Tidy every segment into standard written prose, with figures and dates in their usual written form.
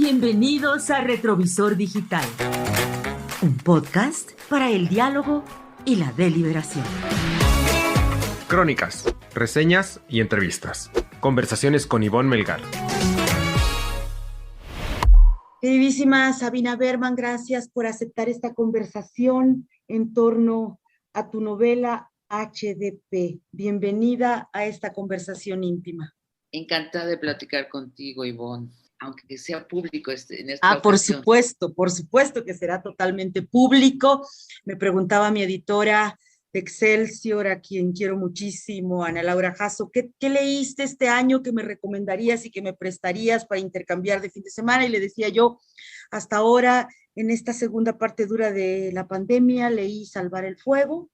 Bienvenidos a Retrovisor Digital, un podcast para el diálogo y la deliberación. Crónicas, reseñas y entrevistas. Conversaciones con Ivonne Melgar. Queridísima Sabina Berman, gracias por aceptar esta conversación en torno a tu novela HDP. Bienvenida a esta conversación íntima. Encantada de platicar contigo, Ivonne, aunque sea público en esta Por ocasión. supuesto que será totalmente público. Me preguntaba mi editora de Excelsior, a quien quiero muchísimo, Ana Laura Jasso, ¿qué leíste este año que me recomendarías y que me prestarías para intercambiar de fin de semana? Y le decía yo, hasta ahora, en esta segunda parte dura de la pandemia, leí Salvar el Fuego,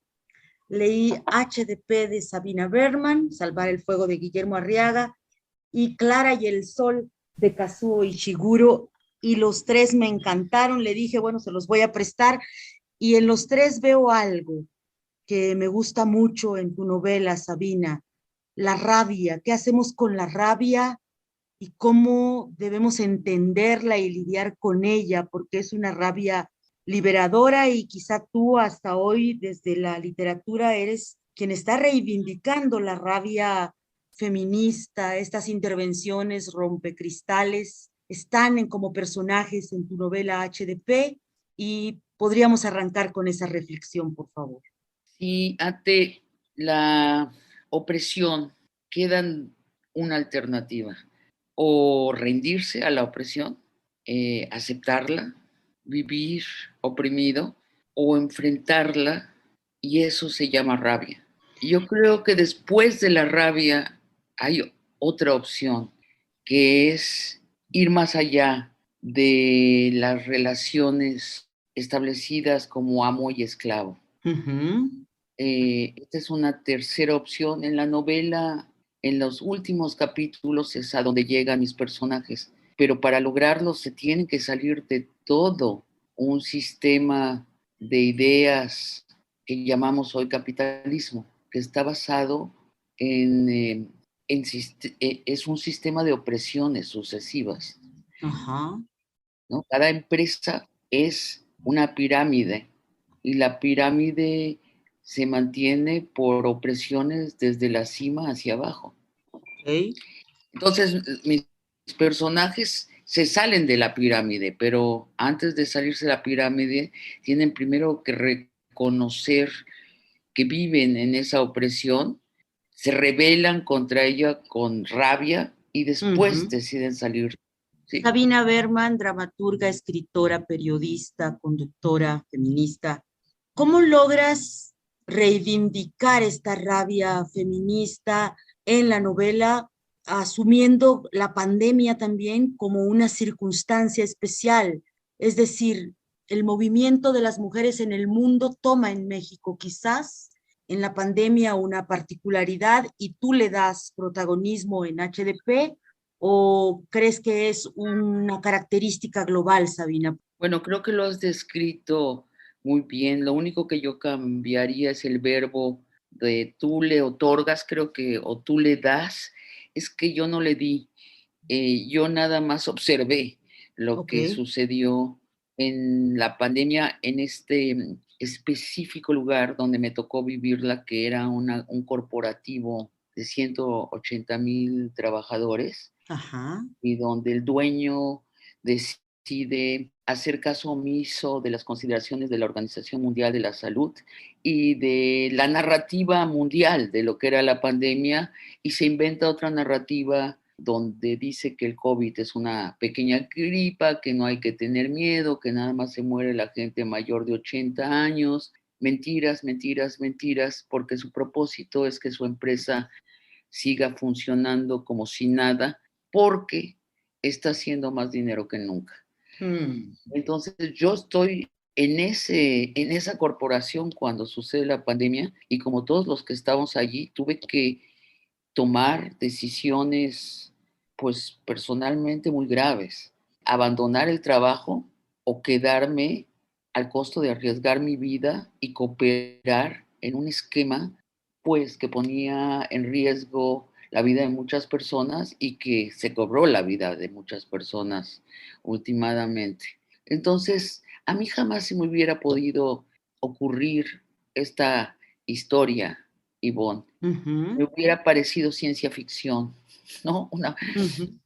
leí HDP de Sabina Berman, Salvar el Fuego de Guillermo Arriaga, y Clara y el Sol de Kazuo Ishiguro, y los tres me encantaron. Le dije, bueno, se los voy a prestar, y en los tres veo algo que me gusta mucho en tu novela, Sabina: la rabia. ¿Qué hacemos con la rabia y cómo debemos entenderla y lidiar con ella? Porque es una rabia liberadora, y quizá tú hasta hoy desde la literatura eres quien está reivindicando la rabia feminista. Estas intervenciones rompecristales están como personajes en tu novela HDP, y podríamos arrancar con esa reflexión, por favor. Y ante la opresión quedan una alternativa: o rendirse a la opresión, aceptarla, vivir oprimido, o enfrentarla, y eso se llama rabia. Yo creo que después de la rabia hay otra opción, que es ir más allá de las relaciones establecidas como amo y esclavo. Uh-huh. Esta es una tercera opción. En la novela, en los últimos capítulos, es a donde llegan mis personajes, pero para lograrlo se tienen que salir de todo un sistema de ideas que llamamos hoy capitalismo, que está basado es un sistema de opresiones sucesivas. Uh-huh. ¿No? Cada empresa es una pirámide, y la pirámide se mantiene por opresiones desde la cima hacia abajo. Okay. Entonces, mis personajes se salen de la pirámide, pero antes de salirse de la pirámide, tienen primero que reconocer que viven en esa opresión, se rebelan contra ella con rabia y después Uh-huh. deciden salir. ¿Sí? Sabina Berman, dramaturga, escritora, periodista, conductora, feminista. ¿Cómo logras reivindicar esta rabia feminista en la novela, asumiendo la pandemia también como una circunstancia especial? Es decir, el movimiento de las mujeres en el mundo toma en México quizás en la pandemia una particularidad, y tú le das protagonismo en HDP, ¿o crees que es una característica global, Sabina? Bueno, creo que lo has descrito muy bien. Lo único que yo cambiaría es el verbo de tú le otorgas, creo que, o tú le das. Es que yo no le di, yo nada más observé lo que Okay. sucedió en la pandemia en este específico lugar donde me tocó vivirla, que era un corporativo de 180,000 trabajadores, Ajá. y donde el dueño decide hacer caso omiso de las consideraciones de la Organización Mundial de la Salud y de la narrativa mundial de lo que era la pandemia, y se inventa otra narrativa donde dice que el COVID es una pequeña gripa, que no hay que tener miedo, que nada más se muere la gente mayor de 80 años. Mentiras, mentiras, mentiras, porque su propósito es que su empresa siga funcionando como si nada, porque está haciendo más dinero que nunca. Entonces yo estoy en esa corporación cuando sucede la pandemia, y como todos los que estábamos allí, tuve que tomar decisiones, pues personalmente muy graves: abandonar el trabajo o quedarme al costo de arriesgar mi vida y cooperar en un esquema pues que ponía en riesgo la vida de muchas personas y que se cobró la vida de muchas personas últimamente. Entonces, a mí jamás se me hubiera podido ocurrir esta historia, Ivonne. Me Ujú, hubiera parecido ciencia ficción, ¿no? ujú.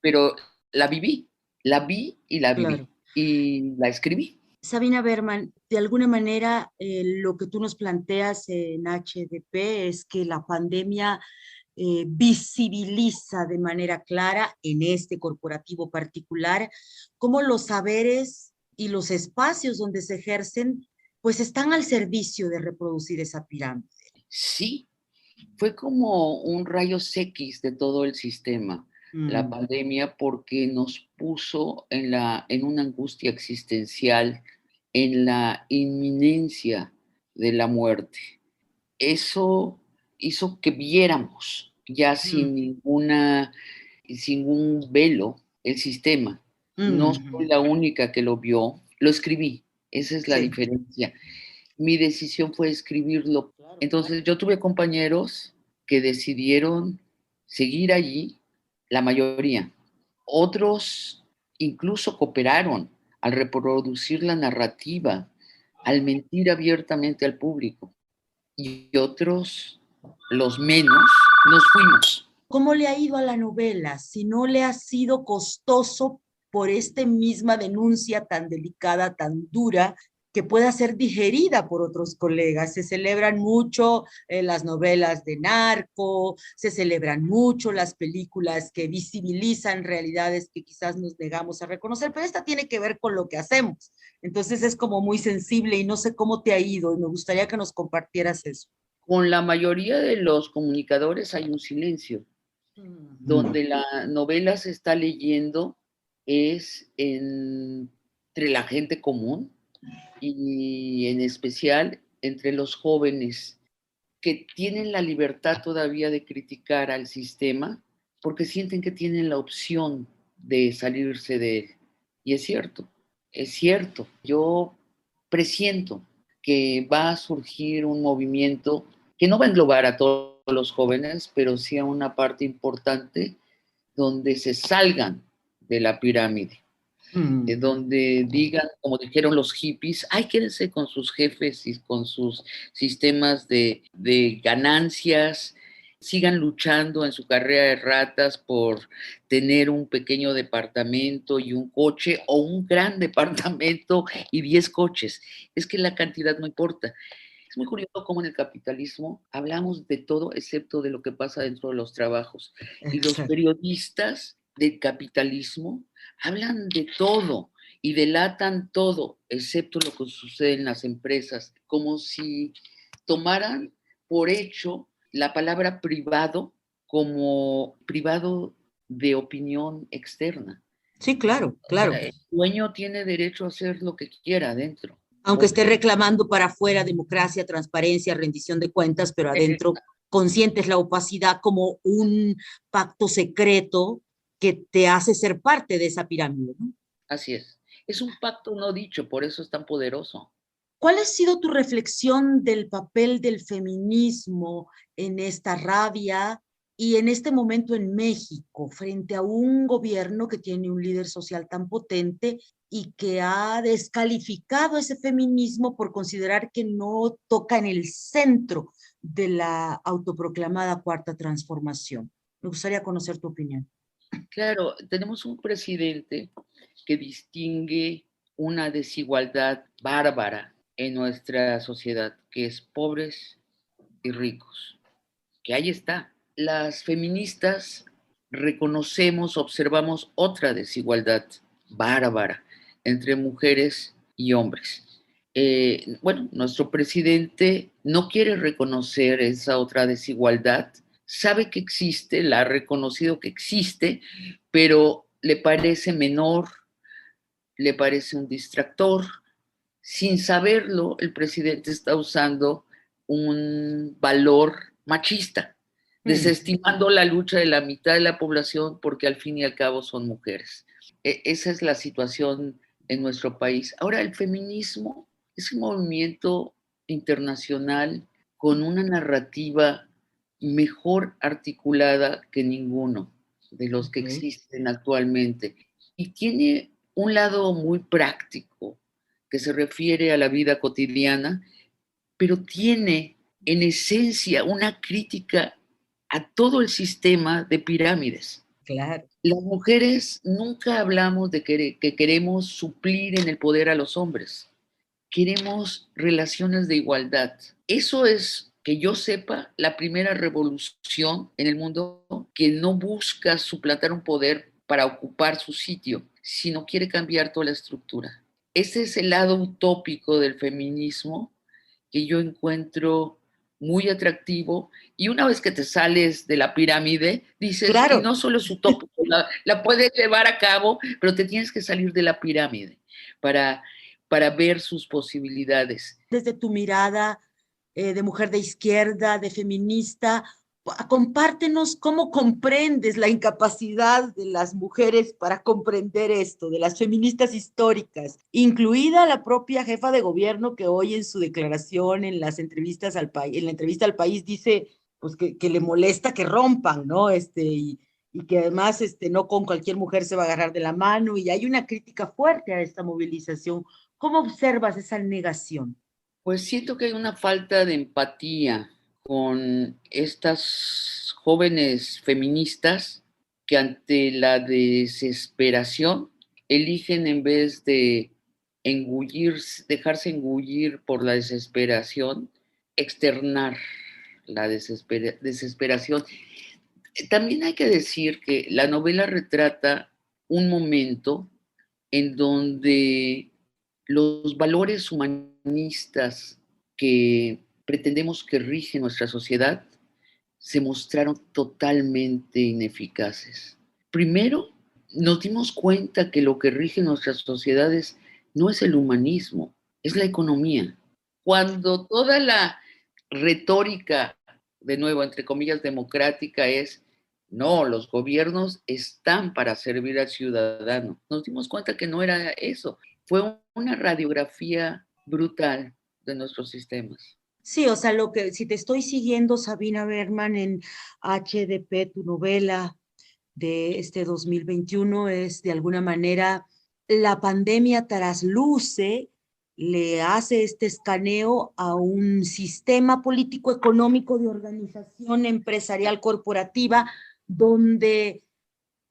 Pero la vi y la viví Claro. y la escribí. Sabina Berman, de alguna manera lo que tú nos planteas en HDP es que la pandemia visibiliza de manera clara en este corporativo particular cómo los saberes y los espacios donde se ejercen pues están al servicio de reproducir esa pirámide. Sí, fue como un rayos X de todo el sistema, la Mm, pandemia, porque nos puso en una angustia existencial, en la inminencia de la muerte. Eso hizo que viéramos ya mm, sin un velo el sistema. No soy mm, la única que lo vio, lo escribí, esa es la sí. diferencia. Mi decisión fue escribirlo. Claro, claro. Entonces yo tuve compañeros que decidieron seguir allí, la mayoría. Otros incluso cooperaron al reproducir la narrativa, al mentir abiertamente al público. Y otros, los menos, nos fuimos. ¿Cómo le ha ido a la novela? Si no le ha sido costoso por esta misma denuncia tan delicada, tan dura, que pueda ser digerida por otros colegas. Se celebran mucho las novelas de narco, se celebran mucho las películas que visibilizan realidades que quizás nos negamos a reconocer, pero esta tiene que ver con lo que hacemos. Entonces es como muy sensible y no sé cómo te ha ido y me gustaría que nos compartieras eso. Con la mayoría de los comunicadores hay un silencio. Mm. Donde la novela se está leyendo es entre la gente común y en especial entre los jóvenes que tienen la libertad todavía de criticar al sistema porque sienten que tienen la opción de salirse de él. Y es cierto, es cierto. Yo presiento que va a surgir un movimiento que no va a englobar a todos los jóvenes, pero sí a una parte importante donde se salgan de la pirámide, Mm. donde digan, como dijeron los hippies, ay, quédense con sus jefes y con sus sistemas de ganancias, sigan luchando en su carrera de ratas por tener un pequeño departamento y un coche o un gran departamento y 10 coches. Es que la cantidad no importa. Es muy curioso cómo en el capitalismo hablamos de todo excepto de lo que pasa dentro de los trabajos. Y los Exacto. periodistas del capitalismo hablan de todo y delatan todo excepto lo que sucede en las empresas, como si tomaran por hecho la palabra privado como privado de opinión externa. Sí, claro, O sea, claro. el dueño tiene derecho a hacer lo que quiera adentro. Aunque ¿Ok? esté reclamando para afuera democracia, transparencia, rendición de cuentas, pero adentro conscientes la opacidad como un pacto secreto que te hace ser parte de esa pirámide, ¿no? Así es. Es un pacto no dicho, por eso es tan poderoso. ¿Cuál ha sido tu reflexión del papel del feminismo en esta rabia y en este momento en México frente a un gobierno que tiene un líder social tan potente y que ha descalificado ese feminismo por considerar que no toca en el centro de la autoproclamada cuarta transformación? Me gustaría conocer tu opinión. Claro, tenemos un presidente que distingue una desigualdad bárbara en nuestra sociedad, que es pobres y ricos, que ahí está. Las feministas reconocemos, observamos otra desigualdad bárbara entre mujeres y hombres. Bueno, nuestro presidente no quiere reconocer esa otra desigualdad, sabe que existe, la ha reconocido que existe, pero le parece menor, le parece un distractor. Sin saberlo, el presidente está usando un valor machista, Mm. desestimando la lucha de la mitad de la población porque al fin y al cabo son mujeres. Esa es la situación en nuestro país. Ahora, el feminismo es un movimiento internacional con una narrativa mejor articulada que ninguno de los que Ok. existen actualmente. Y tiene un lado muy práctico que se refiere a la vida cotidiana, pero tiene en esencia una crítica a todo el sistema de pirámides. Claro, Las mujeres nunca hablamos de que queremos suplir en el poder a los hombres. Queremos relaciones de igualdad. Eso es, que yo sepa, la primera revolución en el mundo que no busca suplantar un poder para ocupar su sitio, sino quiere cambiar toda la estructura. Ese es el lado utópico del feminismo que yo encuentro muy atractivo, y una vez que te sales de la pirámide, dices, y claro. no solo es utópico, la puedes llevar a cabo, pero te tienes que salir de la pirámide para, para ver sus posibilidades. Desde tu mirada de mujer de izquierda, de feminista, compártenos cómo comprendes la incapacidad de las mujeres para comprender esto, de las feministas históricas, incluida la propia jefa de gobierno que hoy en su declaración, en las entrevistas al país, en la entrevista al país dice pues que le molesta que rompan, ¿no? Y que además no con cualquier mujer se va a agarrar de la mano, y hay una crítica fuerte a esta movilización. ¿Cómo observas esa negación? Pues siento que hay una falta de empatía con estas jóvenes feministas que ante la desesperación eligen, en vez de engullir, dejarse engullir por la desesperación, externar la desesperación. También hay que decir que la novela retrata un momento en donde los valores humanistas que pretendemos que rigen nuestra sociedad se mostraron totalmente ineficaces. Primero, nos dimos cuenta que lo que rige nuestras sociedades no es el humanismo, es la economía. Cuando toda la retórica, de nuevo, entre comillas, democrática es, no, los gobiernos están para servir al ciudadano. Nos dimos cuenta que no era eso. Fue una radiografía brutal de nuestros sistemas. Sí, o sea, lo que, si te estoy siguiendo, Sabina Berman, en HDP, tu novela de este 2021 es de alguna manera la pandemia trasluce, le hace este escaneo a un sistema político-económico de organización empresarial corporativa donde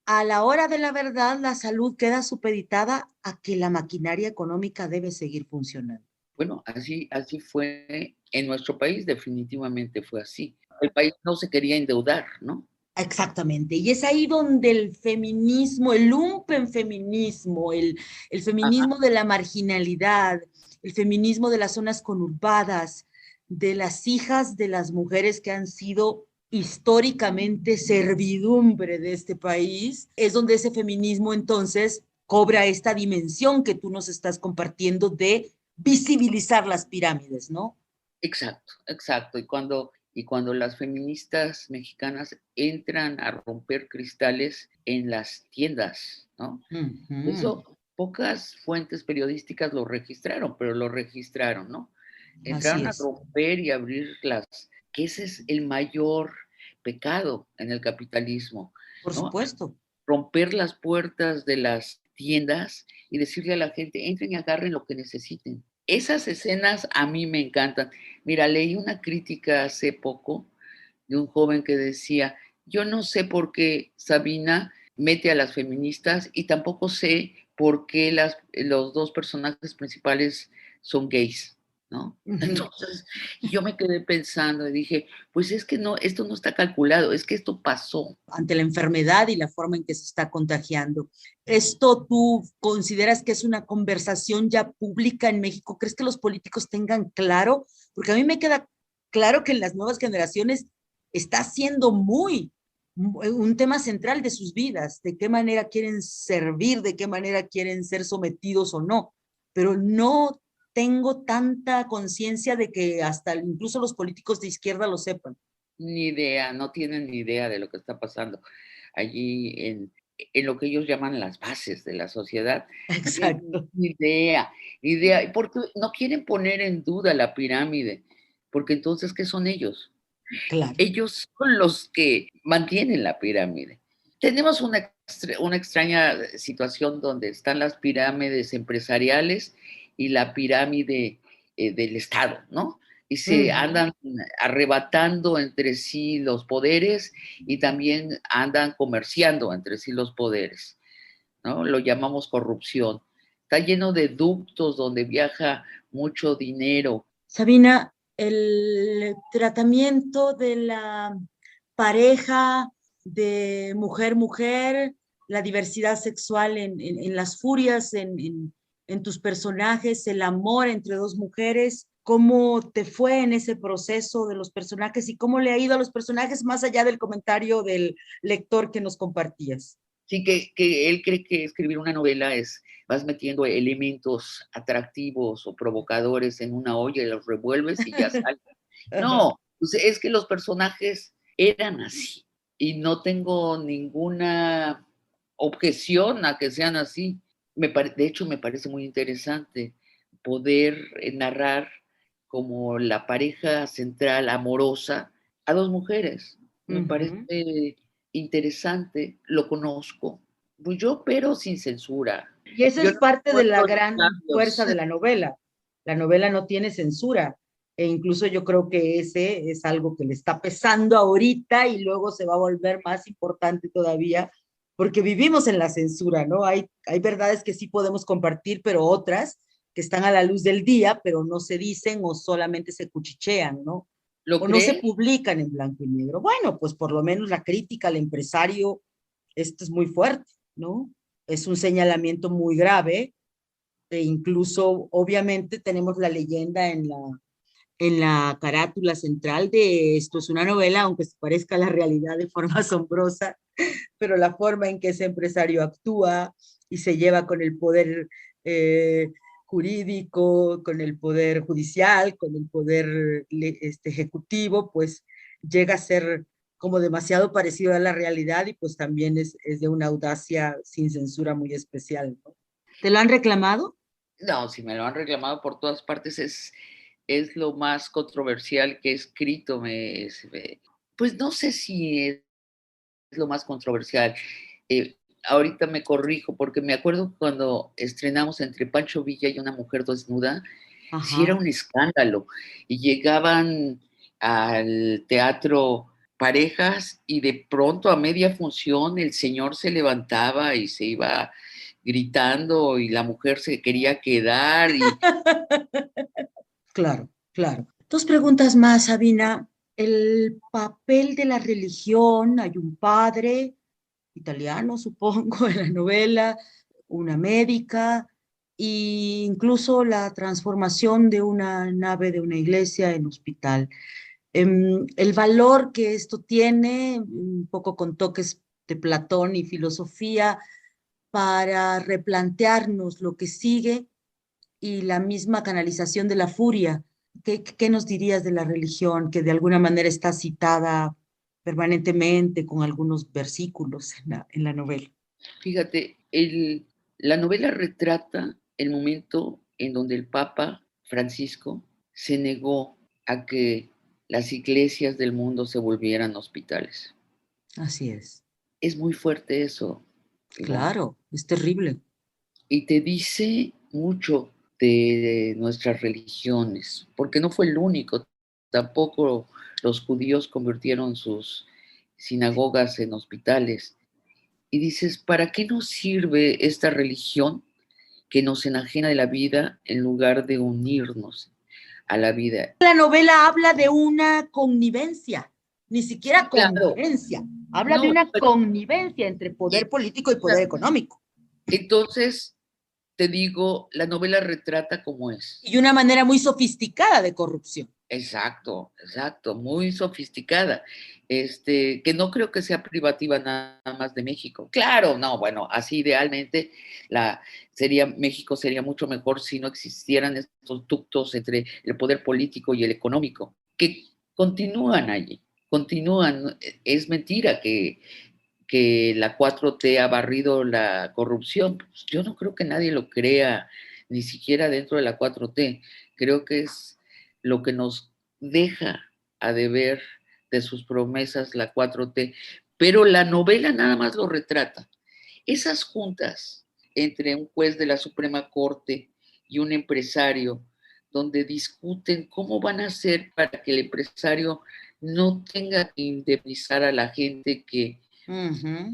a la hora de la verdad la salud queda supeditada a que la maquinaria económica debe seguir funcionando. Bueno, así fue en nuestro país, definitivamente fue así. El país no se quería endeudar, ¿no? Exactamente, y es ahí donde el feminismo, el lumpenfeminismo, el Ajá. feminismo de la marginalidad, el feminismo de las zonas conurbadas, de las hijas de las mujeres que han sido históricamente servidumbre de este país, es donde ese feminismo entonces cobra esta dimensión que tú nos estás compartiendo de visibilizar las pirámides, ¿no? Exacto, exacto. Y cuando las feministas mexicanas entran a romper cristales en las tiendas, ¿no? Uh -huh. Eso pocas fuentes periodísticas lo registraron, pero lo registraron, ¿no? Así Entraron a es, romper y abrir que ese es el mayor pecado en el capitalismo, por ¿no? supuesto. Romper las puertas de las tiendas y decirle a la gente, entren y agarren lo que necesiten. Esas escenas a mí me encantan. Mira, leí una crítica hace poco de un joven que decía, yo no sé por qué Sabina mete a las feministas y tampoco sé por qué los dos personajes principales son gays, ¿no? Uh -huh. Entonces, yo me quedé pensando y dije, pues es que no, esto no está calculado, es que esto pasó. Ante la enfermedad y la forma en que se está contagiando. ¿Esto tú consideras que es una conversación ya pública en México? ¿Crees que los políticos tengan claro? Porque a mí me queda claro que en las nuevas generaciones está siendo un tema central de sus vidas, de qué manera quieren servir, de qué manera quieren ser sometidos o no, pero no tengo tanta conciencia de que hasta incluso los políticos de izquierda lo sepan. Ni idea, no tienen ni idea de lo que está pasando allí en lo que ellos llaman las bases de la sociedad. No tienen Exacto. ni idea, ni idea, porque no quieren poner en duda la pirámide, porque entonces, ¿qué son ellos? Claro. Ellos son los que mantienen la pirámide. Tenemos una extraña situación donde están las pirámides empresariales y la pirámide del Estado, ¿no? Y se Ujú. andan arrebatando entre sí los poderes y también andan comerciando entre sí los poderes, ¿no? Lo llamamos corrupción. Está lleno de ductos donde viaja mucho dinero. Sabina, el tratamiento de la pareja de mujer-mujer, la diversidad sexual en las furias, en tus personajes, el amor entre dos mujeres, ¿cómo te fue en ese proceso de los personajes y cómo le ha ido a los personajes más allá del comentario del lector que nos compartías? Sí, que él cree que escribir una novela es, vas metiendo elementos atractivos o provocadores en una olla y los revuelves y ya sale. Ajá. No, pues es que los personajes eran así y no tengo ninguna objeción a que sean así. De hecho, me parece muy interesante poder narrar como la pareja central amorosa a dos mujeres. Me Ujú. parece interesante, lo conozco. Pues yo, pero sin censura. Y eso Yo es no parte de la encuentro los gran cambios. fuerza de la novela. La novela no tiene censura. E incluso yo creo que ese es algo que le está pesando ahorita y luego se va a volver más importante todavía, porque vivimos en la censura, ¿no? Hay verdades que sí podemos compartir, pero otras que están a la luz del día, pero no se dicen o solamente se cuchichean, ¿no? ¿Lo O no se cree? publican en blanco y negro. Bueno, pues por lo menos la crítica al empresario, esto es muy fuerte, ¿no? Es un señalamiento muy grave, e incluso obviamente tenemos la leyenda en la carátula central de esto es una novela, aunque se parezca a la realidad de forma asombrosa, pero la forma en que ese empresario actúa y se lleva con el poder jurídico, con el poder judicial, con el poder ejecutivo, pues llega a ser como demasiado parecido a la realidad y pues también es de una audacia sin censura muy especial, ¿no? ¿Te lo han reclamado? No, si me lo han reclamado por todas partes, es lo más controversial que he escrito. Pues no sé si es lo más controversial. Ahorita me corrijo porque me acuerdo cuando estrenamos Entre Pancho Villa y una mujer desnuda, sí era Ajá. un escándalo. Y llegaban al teatro parejas y de pronto a media función el señor se levantaba y se iba gritando y la mujer se quería quedar y Claro, claro. Dos preguntas más, Sabina. El papel de la religión, hay un padre italiano, supongo, en la novela, una médica, e incluso la transformación de una nave de una iglesia en hospital. El valor que esto tiene, un poco con toques de Platón y filosofía, para replantearnos lo que sigue y la misma canalización de la furia. ¿Qué nos dirías de la religión que de alguna manera está citada permanentemente con algunos versículos en la novela? fíjate, la novela retrata el momento en donde el Papa Francisco se negó a que las iglesias del mundo se volvieran hospitales. Así es. Es muy fuerte eso, Ivonne, Claro, es terrible. y te dice mucho de nuestras religiones, porque no fue el único, tampoco los judíos convirtieron sus sinagogas en hospitales. Y dices, ¿para qué nos sirve esta religión que nos enajena de la vida en lugar de unirnos a la vida? La novela habla de una connivencia, ni Sí, siquiera claro. convivencia, habla de No, una pero connivencia entre y- poder político y poder económico entonces te digo, la novela retrata cómo es. y una manera muy sofisticada de corrupción. Exacto, exacto, muy sofisticada. Que no creo que sea privativa nada más de México. Claro, no, bueno, así idealmente México sería mucho mejor si no existieran estos ductos entre el poder político y el económico, que continúan allí, continúan. Es mentira que la 4T ha barrido la corrupción. Pues yo no creo que nadie lo crea, ni siquiera dentro de la 4T. Creo que es lo que nos deja a deber de sus promesas la 4T, pero la novela nada más lo retrata. Esas juntas entre un juez de la Suprema Corte y un empresario, donde discuten cómo van a hacer para que el empresario no tenga que indemnizar a la gente que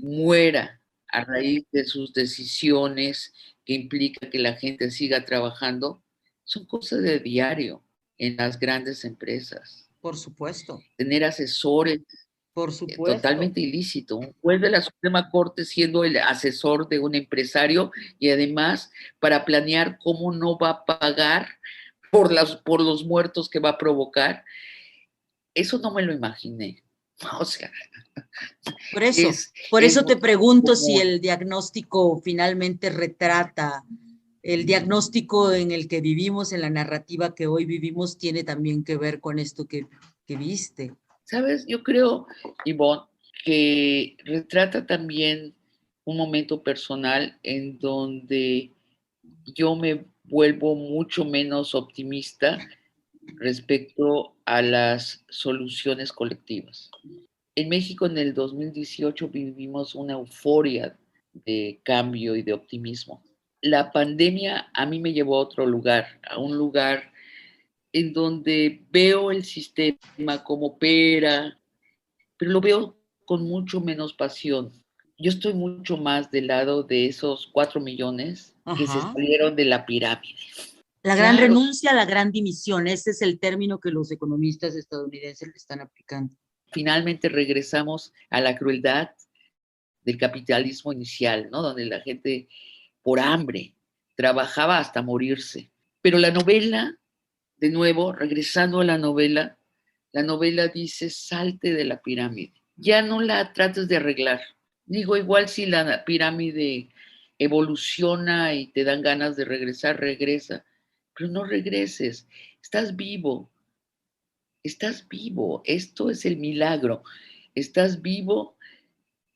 muera a raíz de sus decisiones, que implica que la gente siga trabajando, son cosas de diario en las grandes empresas. Por supuesto. Tener asesores. Por supuesto. Totalmente ilícito. Un juez de la Suprema Corte siendo el asesor de un empresario y además para planear cómo no va a pagar por los muertos que va a provocar. Eso no me lo imaginé. O sea, por eso te pregunto si el diagnóstico finalmente retrata el diagnóstico en el que vivimos, en la narrativa que hoy vivimos, tiene también que ver con esto que viste. ¿Sabes? Yo creo, Ivonne, que retrata también un momento personal en donde yo me vuelvo mucho menos optimista respecto a las soluciones colectivas. En México en el 2018 vivimos una euforia de cambio y de optimismo. La pandemia a mí me llevó a otro lugar, a un lugar en donde veo el sistema como opera, pero lo veo con mucho menos pasión. Yo estoy mucho más del lado de esos 4 millones que se salieron de la pirámide. La gran renuncia, la gran dimisión, ese es el término que los economistas estadounidenses le están aplicando. Finalmente regresamos a la crueldad del capitalismo inicial, ¿no? Donde la gente por hambre trabajaba hasta morirse. Pero la novela, de nuevo, regresando a la novela dice, salte de la pirámide. Ya no la trates de arreglar. Digo, igual si la pirámide evoluciona y te dan ganas de regresar, regresa. Pero no regreses. Estás vivo. Estás vivo. Esto es el milagro. Estás vivo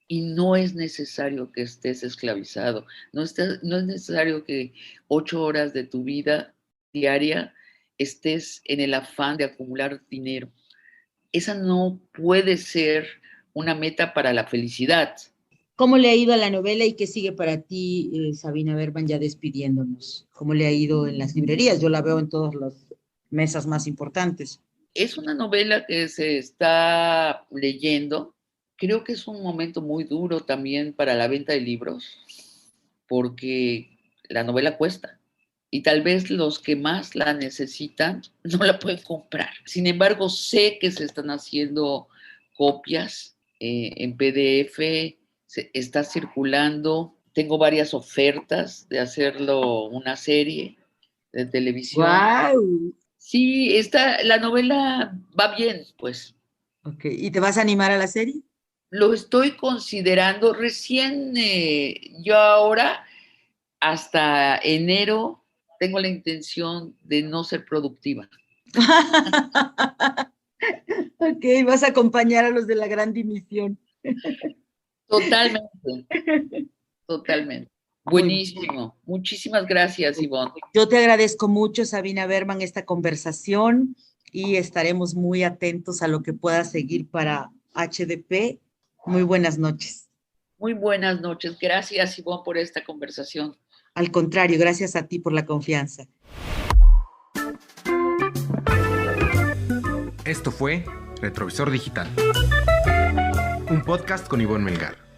y no es necesario que estés esclavizado. No es necesario que 8 horas de tu vida diaria estés en el afán de acumular dinero. Esa no puede ser una meta para la felicidad. ¿Cómo le ha ido a la novela y qué sigue para ti, Sabina Berman, ya despidiéndonos? ¿Cómo le ha ido en las librerías? Yo la veo en todas las mesas más importantes. Es una novela que se está leyendo. Creo que es un momento muy duro también para la venta de libros, porque la novela cuesta. Y tal vez los que más la necesitan no la pueden comprar. Sin embargo, sé que se están haciendo copias en PDF, se está circulando. Tengo varias ofertas de hacerlo una serie de televisión. ¡Guau! Sí, la novela va bien, pues. Ok, ¿y te vas a animar a la serie? Lo estoy considerando recién, yo ahora hasta enero tengo la intención de no ser productiva. Ok, vas a acompañar a los de la gran dimisión. Totalmente. Buenísimo. Muchísimas gracias, Ivonne. Yo te agradezco mucho, Sabina Berman, esta conversación y estaremos muy atentos a lo que pueda seguir para HDP. Muy buenas noches. Muy buenas noches. Gracias, Ivonne, por esta conversación. Al contrario, gracias a ti por la confianza. Esto fue Retrovisor Digital, un podcast con Ivonne Melgar.